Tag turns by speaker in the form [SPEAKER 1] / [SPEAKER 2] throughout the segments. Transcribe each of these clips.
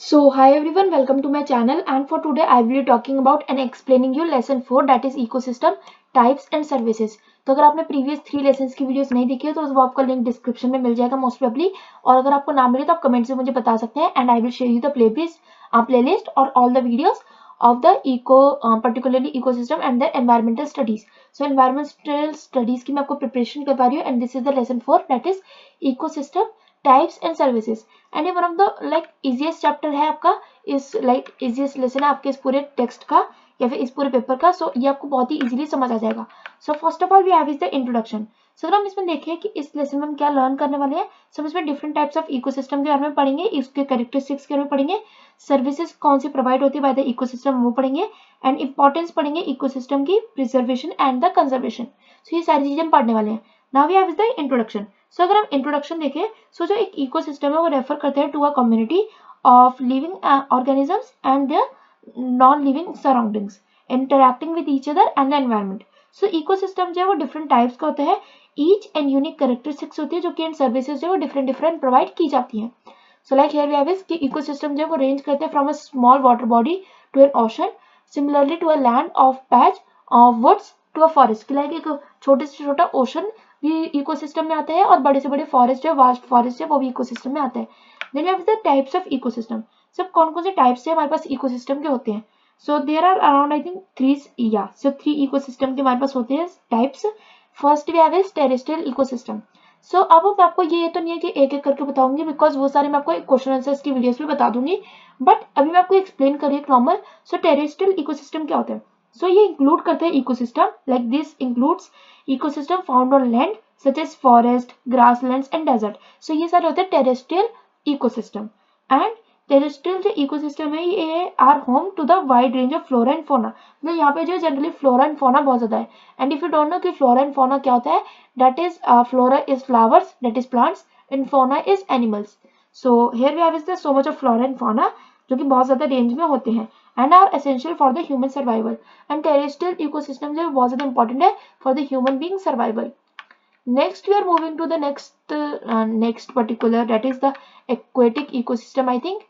[SPEAKER 1] So hi everyone, welcome to my channel and for today I will be talking about and explaining you lesson 4 that is ecosystem types and services। तो अगर आपने previous 3 lessons की videos नहीं देखी है तो वो आपका लिंक डिस्क्रिप्शन में मिल जाएगा मोस्ट प्रोबेबली, और अगर आपको ना मिले तो आप कमेंट से मुझे बता सकते हैं and I will share you the playlist और all the videos of the particularly ecosystem and the environmental studies। So environmental studies की मैं आपको प्रिपरेशन करवा रही हूँ and this is the lesson 4 that is ecosystem types and services. And ये one of the easiest chapter है आपका, इस इजीएस्ट लेसन है आपके इस पूरे टेक्स्ट का या फिर इस पूरे पेपर का। सो ये आपको बहुत ही इजीली समझ आ जाएगा। So first of all we have is the introduction. So अगर हम इसमें देखें कि इस लेसन में हम क्या लर्न करने वाले हैं, सब इसमें डिफरेंट टाइप्स ऑफ इकोसिस्टम के बारे में पढ़ेंगे, इसके कैरेक्टरिस्टिक्स के बारे में पढ़ेंगे, सर्विसेज कौन सी प्रोवाइड होती है बाय द इकोसिस्टम वो पढ़ेंगे, एंड इंपॉर्टेंस पढ़ेंगे इकोसिस्टम की, preservation and the conservation. So ये सारी चीजें हम पढ़ने वाले हैं। Now we have is the introduction. So अगर हम इंट्रोडक्शन देखें, सो जो एक इकोसिस्टम है वो रेफर करते हैं to a community of living organisms and their non living surroundings interacting with each other and the environment. So ecosystem जो है वो डिफरेंट टाइप्स का होता है, ईच एंड यूनिक कैरेक्टरिस्टिक्स होती है जो कि इन सर्विसेज जो है वो डिफरेंट प्रोवाइड की जाती हैं। So like here we have is कि इकोसिस्टम जो है वो रेंज करते हैं from a small water body to an ocean, similarly to a land of patch of woods to a forest. Like एक छोटे से छोटा ओशन भी इकोसिस्टम में आते हैं और बड़े से बड़े फॉरेस्ट है, वास्ट फॉरेस्ट है, वो भी इकोसिस्टम में आते हैं। Then we have the types of ecosystem. सब कौन कौन से टाइप्स है हमारे पास इकोसिस्टम के होते हैं। So there are around I think 3 ecosystem के हमारे पास होते हैं types. First we have is terrestrial ecosystem. So अब मैं आपको ये तो नहीं है कि एक एक करके बताऊंगी, बिकॉज वो सारे मैं आपको क्वेश्चन आंसर्स की वीडियोस में बता दूंगी, बट अभी मैं आपको एक्सप्लेन करिए नॉर्मल। सो टेरेस्ट्रियल इकोसिस्टम क्या होता है। सो ये इंक्लूड करते हैं ecosystem like this includes ecosystem found on land such as forest, grasslands and desert। so ये सारे होते हैं terrestrial ecosystem। and terrestrial जो ecosystem है ये are home to the wide range of flora and fauna। मतलब यहाँ पे जो जनरली फ्लोरा एंड फोना बहुत ज्यादा है। And if you don't know कि फ्लोरा एंड फोना क्या होता है, that is flora is flowers, that is plants, and fauna is animals. So here we have is the so much of flora and fauna जो कि बहुत ज्यादा range में होते हैं and are essential for the human survival. And terrestrial ecosystem जो है बहुत ज्यादा इंपॉर्टेंट है for the human being survival। Next we are moving to the next particular, that is the aquatic ecosystem। I think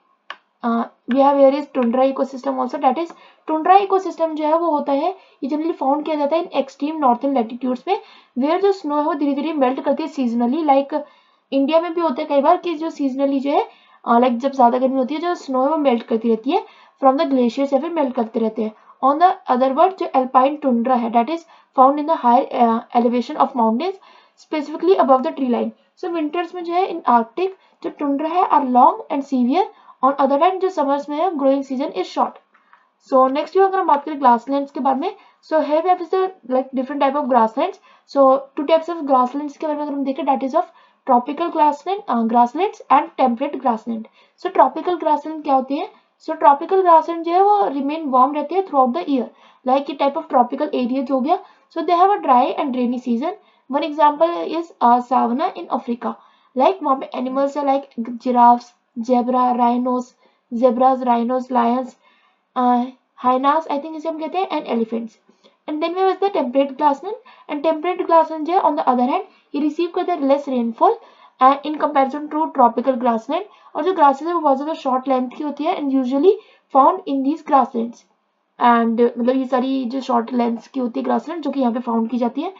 [SPEAKER 1] we have here is tundra ecosystem also, that is tundra ecosystem जो है वो होता है, ये generally found किया जाता है in extreme northern latitudes में, वेयर जो स्नो है वो धीरे धीरे मेल्ट करती है सीजनली। लाइक इंडिया में भी होता है कई बार कि जो सीजनली जो है लाइक जब ज्यादा गर्मी होती है जो स्नो है वो मेल्ट करती रहती है फ्रॉम द ग्लेशियर्स या फिर मेल्ट करते रहते हैं। ऑन द अदर वर्ड जो एल्पाइन टुंड्रा है that is found in the higher elevation of mountains specifically above the tree line. So winters में जो है इन आर्कटिक जो टुंड्रा है are long and severe, on other hand जो summers में है growing season is short. So next जो अगर हम बात करें ग्रासलैंड्स के बारे में, so here we have is the like different type of grasslands. So two types of grasslands के बारे में अगर हम देखें, that is of tropical grasslands and temperate grassland. So tropical grassland क्या होती है। सो ट्रॉपिकल ग्रासलैंड जो है वो रिमेन वार्म रहती है throughout the year, like ये टाइप ऑफ ट्रॉपिकल एरिया जो हो गया। So they have a dry and rainy season. One example is savanna in Africa. Like वहाँ पे एनिमल्स है like giraffes, zebras, rhinos, lions, hyenas I think इसे हम कहते हैं, and elephants. And then we have the temperate grassland. And temperate grassland जो है on the other hand ये रिसीव करते हैं less rainfall in comparison to tropical grassland. और जो ग्रासेस है वो बहुत ज्यादा शॉर्ट लेंथ की होती है and usually found in these grasslands. And मतलब ये सारी जो शॉर्ट लेंथ की होती है ग्रासलैंड जो कि यहाँ पे फाउंड की जाती है।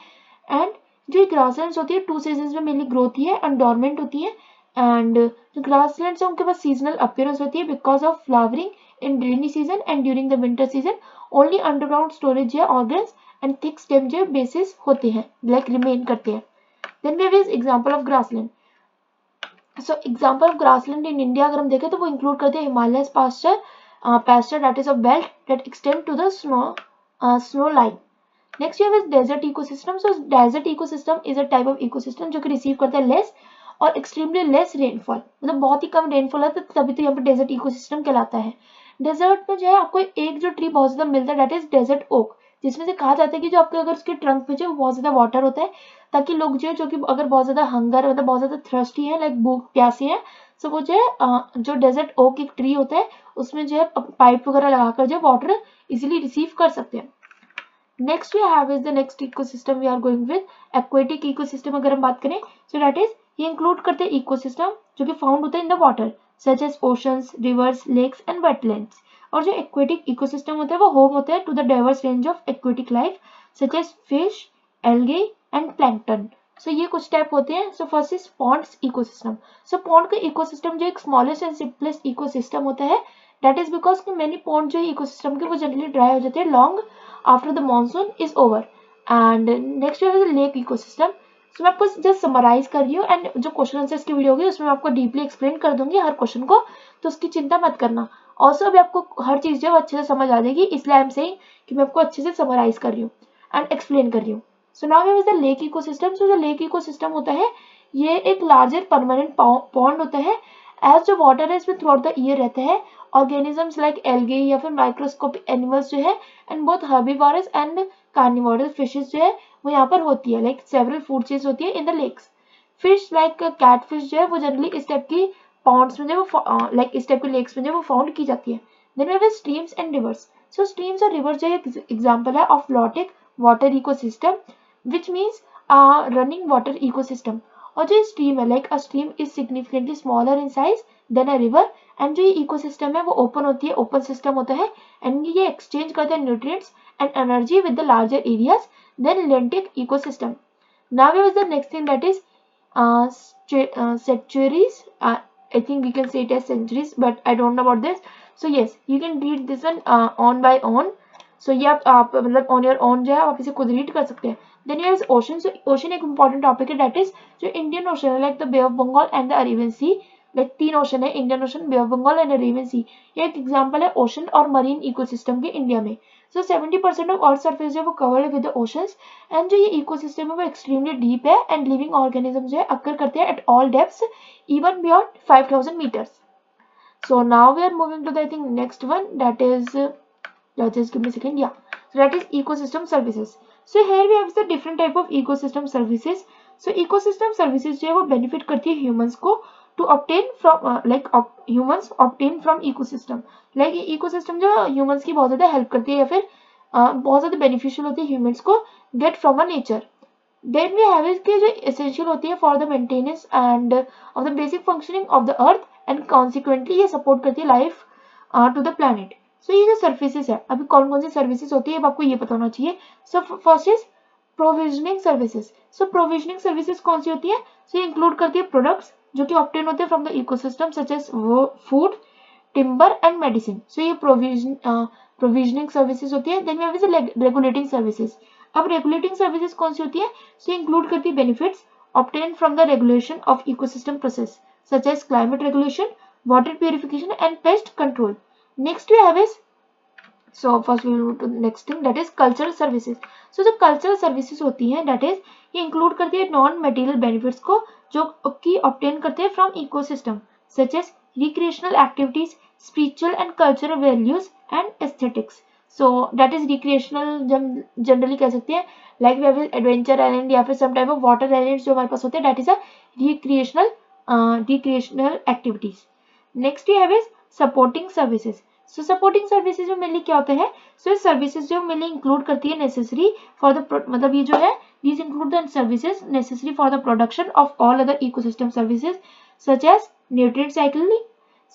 [SPEAKER 1] एंड जो ग्रासलैंड्स होती है 2 सीजन में मेनली ग्रो होती है एंड डोरमेंट होती है। एंड जो ग्रासलैंड्स है उनके पास सीजनल अपीयरेंस होती है because of flowering in rainy season and during the winter season. Only underground storage जो है ऑर्गन्स एंड थिक स्टेम जो बेसिस होते हैं लाइक रिमेन करते हैं। Then we have is example of grassland. So example of grassland in India अगर हम देखें तो वो इंक्लूड करते हैं Himalayas pasture that is a belt that extend to the snow line। Next we have is desert ecosystem. So desert ecosystem is a type of ecosystem जो कि receive करता है लेस और एक्सट्रीमली लेस रेनफॉल, मतलब बहुत ही कम rainfall है तो तभी तो यहाँ पे डेजर्ट इकोसिस्टम कहलाता है। डेजर्ट में जो है आपको एक जो ट्री बहुत ज्यादा मिलता है दैट इज डेजर्ट ओक, जिसमें से कहा जाता है कि जो आपके अगर उसके ट्रंक पे जो बहुत ज्यादा वाटर होता है ताकि लोग जो है जो कि अगर बहुत ज्यादा हंगर मतलब बहुत ज्यादा थ्रस्टी है लाइक भूख प्यासी है, सो वो जो है जो डेजर्ट ओक एक ट्री होता है उसमें जो है पाइप वगैरह लगाकर जो वाटर इजिली रिसीव कर सकते हैं। Next we have is the next ecosystem we are going with aquatic ecosystem. अगर हम बात करें सो दैट इज ये इंक्लूड करते हैं इकोसिस्टम जो कि फाउंड होता है in the water, such as oceans, rivers, lakes and wetlands. और जो एक्वेटिक इकोसिस्टम होता है वो होम होता है to the diverse range of aquatic life such as fish, algae and plankton. So ये कुछ टाइप होते हैं। So first is ponds ecosystem. So pond का इकोसिस्टम जो एक स्मॉलेस्ट एंड सिंपलेस्ट इकोसिस्टम होता है, दैट इज बिकॉज कि मेनी पॉन्ड जो इकोसिस्टम के वो जनरली ड्राई हो जाते हैं long after the monsoon is over. And next है लेक इकोसिस्टम। सो मैं आपको जस्ट समराइज कर रही हूँ एंड जो क्वेश्चन आंसर्स की वीडियो होगी उसमें मैं आपको डीपली एक्सप्लेन कर दूंगी हर क्वेश्चन को, तो उसकी चिंता मत करना। ऑल्सो अभी आपको हर चीज जो अच्छे से समझ आ जाएगी, इसलिए आई एम सेइंग कि मैं आपको अच्छे से समराइज कर रही हूँ एंड एक्सप्लेन कर रही हूँ। So now we the lake ecosystem. So जो लेक इकोसिस्टम होता है ये एक लार्जर परमानेंट पॉन्ड होता है। एज जो वाटर है इसमें थ्रू आउट द ईयर रहता है ऑर्गेनिजम्स लाइक एल्गे या फिर माइक्रोस्कोपिक एनिमल्स जो है and both herbivorous and carnivorous fishes जो है वो यहाँ पर होती है, लाइक सेवरल फूड चेन्स होती है in the lakes. Fish like catfish जो है वो जनरली इस टाइप की पॉन्ड्स में जो वो लाइक इस टाइप के लेक्स में जो वो फाउंड की जाती है। Then we have streams and rivers. So streams और रिवर्स जो एक एग्जांपल है of lotic water ecosystem which means running water ecosystem. और जो स्ट्रीम है like a stream is significantly smaller in size than a river and जो ये ecosystem है वो ओपन होती है, ओपन सिस्टम होता है एंड ये एक्सचेंज करते हैं nutrients and energy with the larger areas than lentic ecosystem. Now we have the next thing that is centuries. I think we can say it as centuries, but I don't know about this. So yes, you can read this one on by on. So ये आप मतलब on your own जो है आप इसे खुद read कर सकते हैं. Then here is ocean. So ocean एक important topic है, that is जो Indian Ocean है like the Bay of Bengal and the Arabian Sea. Like तीन ओशन है, Indian ocean, bay of Bengal and Arabian sea. ये एक एग्जांपल है ocean और मरीन इकोसिस्टम के इंडिया में। सो 70% ऑफ अर्थ सरफेस जो है वो covered with the oceans and जो ये इकोसिस्टम है वो एक्सट्रीमली डीप है एंड लिविंग ऑर्गेनिज्म जो है अकर करते हैं at all depths even beyond 5000 meters. So now we are moving to the I think next one, that is just give me a second, yeah, so that is ecosystem services. So here we have the different type of ecosystem services. So ecosystem services जो है वो benefit करती है humans को to obtain from humans obtain from ecosystem, like ecosystem जो humans की बहुत ज़्यादा help करती है या फिर बहुत ज़्यादा beneficial होती है humans को get from a nature. Then we have is कि जो essential होती है for the maintenance and of the basic functioning of the earth and consequently ये support करती है life to the planet. सो ये जो सर्विसेज है, अभी कौन कौन सी सर्विसेज होती है अब आपको ये पता होना चाहिए। सो first is provisioning services. So provisioning services कौन सी होती है? सो ये इंक्लूड करती है प्रोडक्ट्स जो कि ऑब्टेन होते हैं from the ecosystem such as food, timber and medicine. So ये प्रोविजनिंग सर्विसेज होती है। Then we have regulating services. अब रेगुलेटिंग सर्विसेज कौन सी होती है? सो इंक्लूड करती है benefits obtain from the regulation of ecosystem process such as climate regulation, water purification and pest control. Next we have is, so first we will move to the next thing, that is cultural services. So जो cultural services होती हैं that is ये include करती है non material benefits को जो कि obtain करते हैं from ecosystem such as recreational activities, spiritual and cultural values and aesthetics. So that is recreational generally कह सकते हैं like we have adventure island या फिर some type of water islands जो हमारे पास होते हैं, that is a recreational activities. Next we have is supporting services. So supporting services में मेनली क्या होते हैं? सो सर्विसेज जो मेनली इंक्लूड करती है नेसेसरी फॉर द मतलब ये जो है these include the services necessary for the production of all other ecosystem services such as nutrient cycling,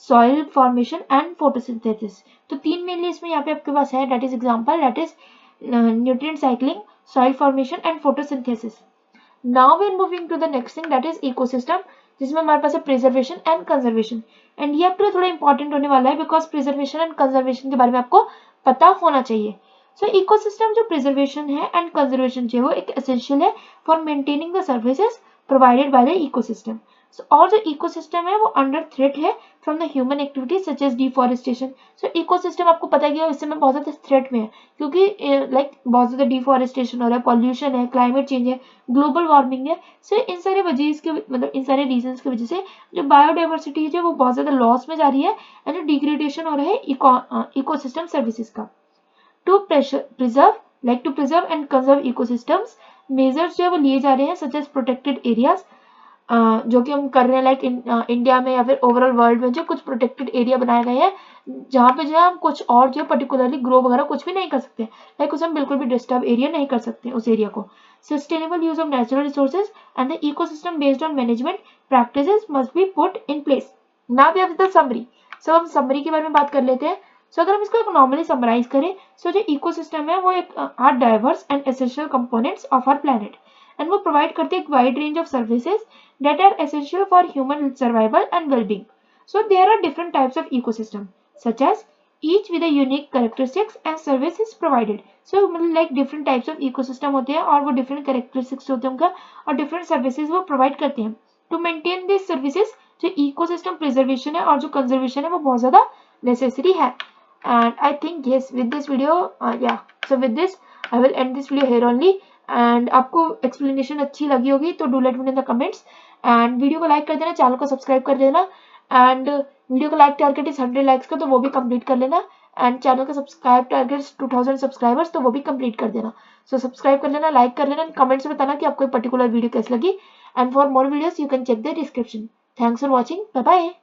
[SPEAKER 1] soil formation and photosynthesis. तो तीन मेनली इसमें यहाँ पे आपके पास है, that is example, that is nutrient cycling, soil formation and photosynthesis. Now we are moving to the next thing, that is ecosystem, जिसमें हमारे पास है प्रिजर्वेशन एंड कंजर्वेशन। एंड ये आपके लिए थोड़ा इंपॉर्टेंट होने वाला है बिकॉज प्रिजर्वेशन एंड कंजर्वेशन के बारे में आपको पता होना चाहिए। सो इकोसिस्टम जो प्रिजर्वेशन है एंड कंजर्वेशन जो है वो एक एसेंशियल है for maintaining the services provided by the ecosystem. और जो इकोसिस्टम है वो अंडर थ्रेट है from the human activities such as deforestation. So ecosystem आपको पता है कि इस समय बहुत ज्यादा थ्रेट में है क्योंकि लाइक बहुत ज्यादा डिफॉरेस्टेशन हो रहा है, पॉल्यूशन है, क्लाइमेट चेंज है, ग्लोबल वार्मिंग है। सो इन सारे वजह के मतलब इन सारे रीजंस की वजह से जो बायोडाइवर्सिटी है वो बहुत ज्यादा लॉस में जा रही है एंड जो डिग्रेडेशन हो रहा है इकोसिस्टम सर्विसेज का। To preserve and conserve ecosystems measures जो है वो लिए जा रहे हैं सच एज प्रोटेक्टेड एरियाज जो कि हम कर रहे हैं लाइक इंडिया में या फिर ओवरऑल वर्ल्ड में जो कुछ प्रोटेक्टेड एरिया बनाए गए हैं जहाँ पे जो है हम कुछ और जो पर्टिकुलरली ग्रो वगैरह कुछ भी नहीं कर सकते, लाइक उसे हम बिल्कुल भी डिस्टर्ब एरिया नहीं कर सकते उस एरिया को। Sustainable use of natural resources and the ecosystem based on management practices must be put in place. Now we have the summary. So हम समरी के बारे में बात कर लेते हैं। सो अगर हम इसको एक नॉर्मली समराइज करें, सो जो इकोसिस्टम है वो एक are diverse and essential components of our planet, and वो प्रोवाइड करते हैं एक wide range of services that are essential for human survival and wellbeing. So there are different types of ecosystem such as each with a unique characteristics and services provided. So मतलब like different types of ecosystem होते हैं और वो different characteristics होते हैं उनका और different services वो provide करते हैं। To maintain these services जो ecosystem preservation है और जो conservation है वो बहुत ज़्यादा necessary है। And I think yes with this video yeah so with this I will end this video here only। and आपको explanation अच्छी लगी होगी तो do let me know in the comments and video को like कर देना, channel को subscribe कर देना एंड वीडियो का लाइक टारगेट इज 100 लाइक्स का तो वो भी कंप्लीट कर लेना एंड चैनल का सब्सक्राइब टारगेट 2000 सब्सक्राइबर्स तो वो भी कंप्लीट कर देना। सो सब्सक्राइब कर लेना, लाइक कर लेना एंड कमेंट्स में बताना कि आपको पर्टिकुलर वीडियो कैसी लगी and for more videos you can check the description. Thanks for watching, bye bye.